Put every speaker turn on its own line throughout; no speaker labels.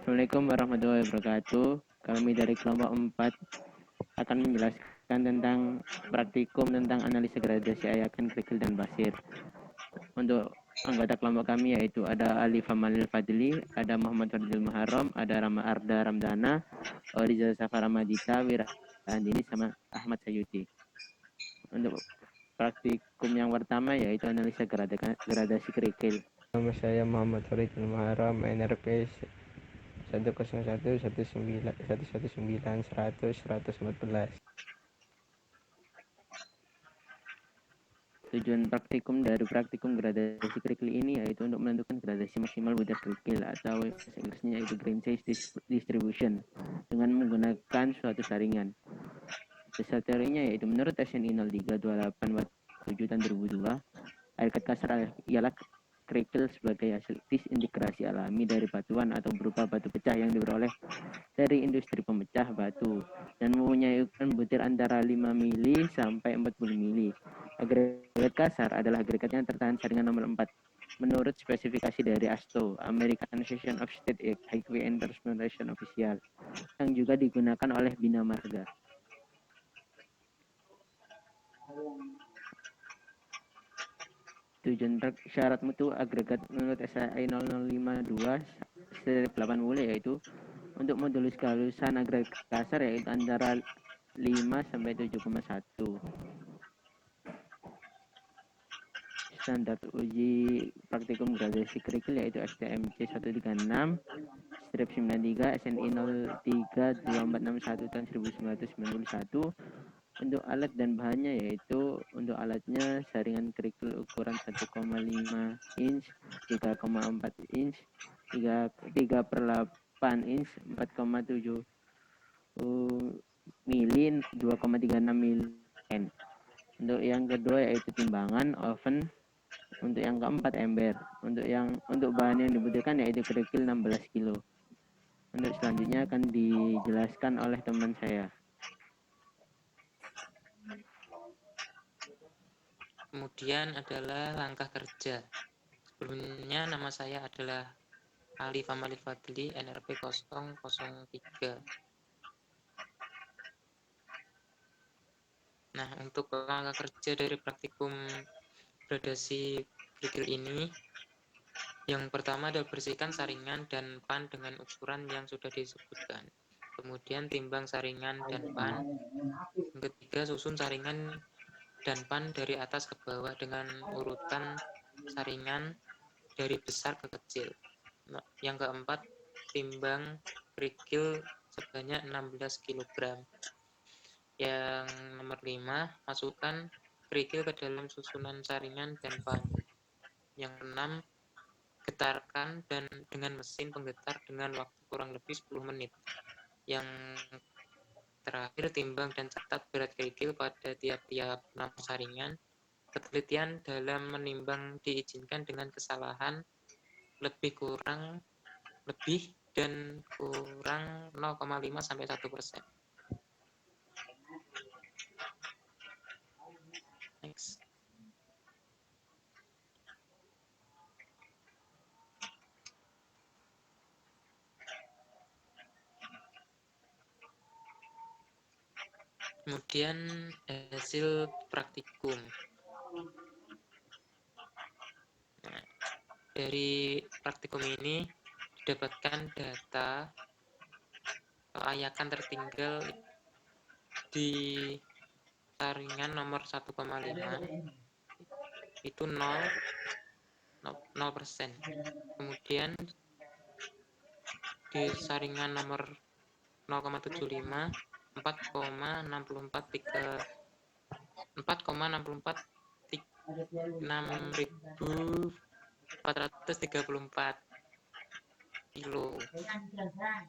Assalamualaikum warahmatullahi wabarakatuh. Kami dari kelompok 4 akan menjelaskan tentang praktikum tentang analisa gradasi ayakan, kerikil, dan pasir. Untuk anggota kelompok kami yaitu ada Ali Famalil Fadli, ada Muhammad Fadil Muharram, ada Rama Arda Ramdana, Oriza Safara Madita, Wira Andini, sama Ahmad Sayuti. Untuk praktikum yang pertama yaitu analisa gradasi kerikil.
Nama saya Muhammad Farid Muharram, NRP 101 114.
Tujuan praktikum dari praktikum gradasi kerikil ini yaitu untuk menentukan gradasi maksimal mudah kerikil atau bahasa Inggrisnya yaitu grain size distribution dengan menggunakan suatu saringan. Dasar teorinya yaitu menurut SNI 032847 tahun 2002, air kat kasar ialah kerikil sebagai hasil disintegrasi alami dari batuan atau berupa batu pecah yang diperoleh dari industri pemecah batu dan mempunyai ukuran butir antara 5 mili sampai 40 mili. Agregat kasar adalah agregat yang tertahan saringan nomor 4 menurut spesifikasi dari ASTO, American Association of State Highway and Transportation Official, yang juga digunakan oleh Bina Marga. Tujuan syarat mutu agregat menurut SAI 0052/80 yaitu untuk modulus kehalusan agregat kasar yaitu antara 5 sampai 7,1. Standar uji praktikum gradasi kerikil yaitu STMC 136/93 SNI 032461 tahun 1991. Untuk alat dan bahannya yaitu untuk alatnya saringan kerikil ukuran 1,5 inch, 3,4 inch, 3/8 inch, 4,7 mili, 2,36 mili. Untuk yang kedua yaitu timbangan oven. Untuk yang keempat ember. Untuk bahan yang dibutuhkan yaitu kerikil 16 kilo. Untuk selanjutnya akan dijelaskan oleh teman saya.
Kemudian adalah langkah kerja. Sebelumnya nama saya adalah Ali Famalil Fadli, NRP 003. Nah, untuk langkah kerja dari praktikum gradasi kerikil ini, yang pertama adalah bersihkan saringan dan pan dengan ukuran yang sudah disebutkan. Kemudian timbang saringan dan pan. Yang ketiga, susun saringan dan pan dari atas ke bawah dengan urutan saringan dari besar ke kecil. Yang keempat, timbang kerikil sebanyak 16 kg. Yang nomor 5, masukkan kerikil ke dalam susunan saringan dan pan. Yang keenam, getarkan dan dengan mesin penggetar dengan waktu kurang lebih 10 menit. Yang terakhir, timbang dan catat berat kerikil pada tiap-tiap 6 saringan. Ketelitian dalam menimbang diizinkan dengan kesalahan lebih dan kurang 0,5 sampai 1%. Next. Kemudian hasil praktikum. Nah, dari praktikum ini didapatkan data ayakan tertinggal di saringan nomor 1,5 itu 0%. Kemudian di saringan nomor 0,75 4,64 kilo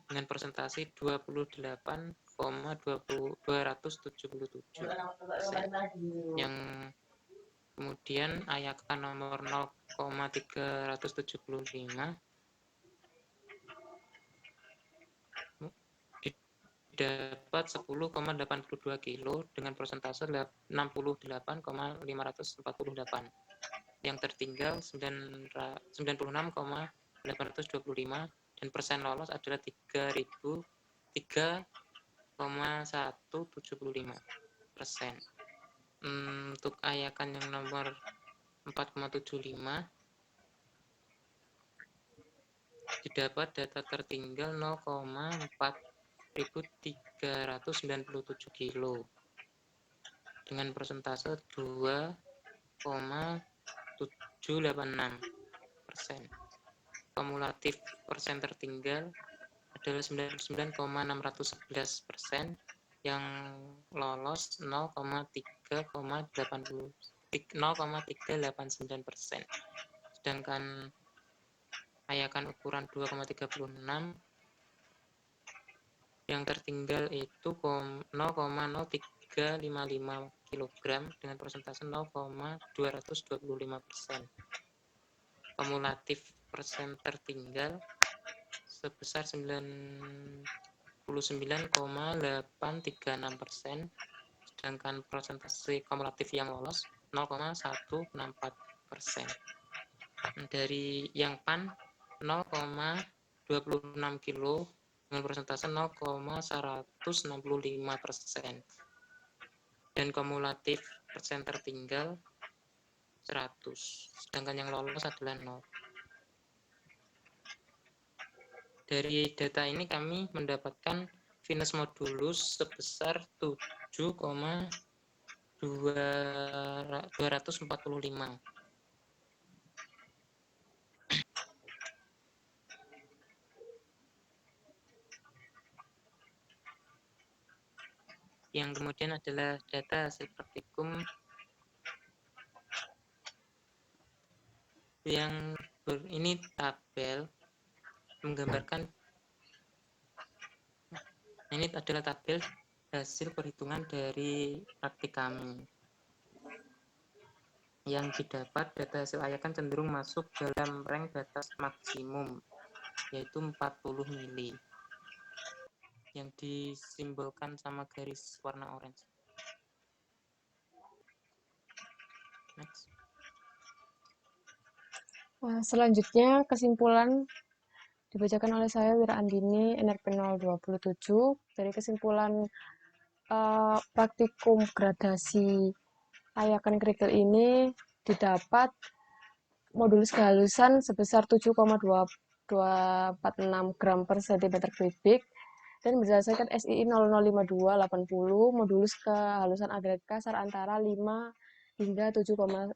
dengan persentase 28,277%. Yang kemudian ayakan nomor 0,375 dapat 10,82 kilo dengan persentase 68,548. Yang tertinggal 96,825 dan persen lolos adalah 3,175%. Untuk Ayakan yang nomor 4,75 didapat data tertinggal 0,4397 kilo dengan persentase 2,786%. Kumulatif persen tertinggal adalah 99,611%, yang lolos 0,389%. Sedangkan Ayakan ukuran 2,36 yang tertinggal itu 0,0355 kg dengan persentase 0,225%. Kumulatif persen tertinggal sebesar 99,836%, sedangkan persentase kumulatif yang lolos 0,164%. Dari yang PAN 0,26 kilo dengan persentase 0,165%, dan kumulatif persen tertinggal 100, sedangkan yang lolos adalah 0. Dari data ini kami mendapatkan Venus modulus sebesar 7,245. Yang kemudian adalah data hasil praktikum yang ini tabel menggambarkan, ini adalah tabel hasil perhitungan dari praktik kami. Yang didapat data hasil Ayakan cenderung masuk dalam rank batas maksimum, yaitu 40 mili, yang disimbolkan sama garis warna orange. Next.
Selanjutnya kesimpulan dibacakan oleh saya Wira Andini, NRP 027. Dari kesimpulan praktikum gradasi Ayakan kerikil ini didapat modulus kehalusan sebesar 7,246 gram per cm kubik dan berdasarkan SII 005280 modulus kehalusan agregat kasar antara 5 hingga 7,1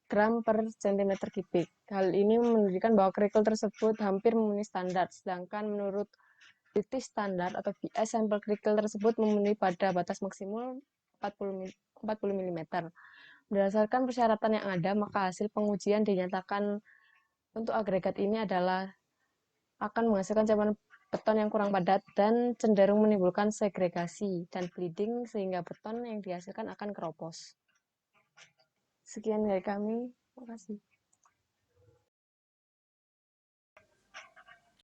gram per cm kubik. Hal ini menunjukkan bahwa kerikil tersebut hampir memenuhi standar, sedangkan menurut BITIS standar atau BS sampel kerikil tersebut memenuhi pada batas maksimal 40 mm. Berdasarkan persyaratan yang ada, maka hasil pengujian dinyatakan untuk agregat ini adalah akan menghasilkan campuran beton yang kurang padat dan cenderung menimbulkan segregasi dan bleeding sehingga beton yang dihasilkan akan keropos. Sekian dari kami, terima kasih.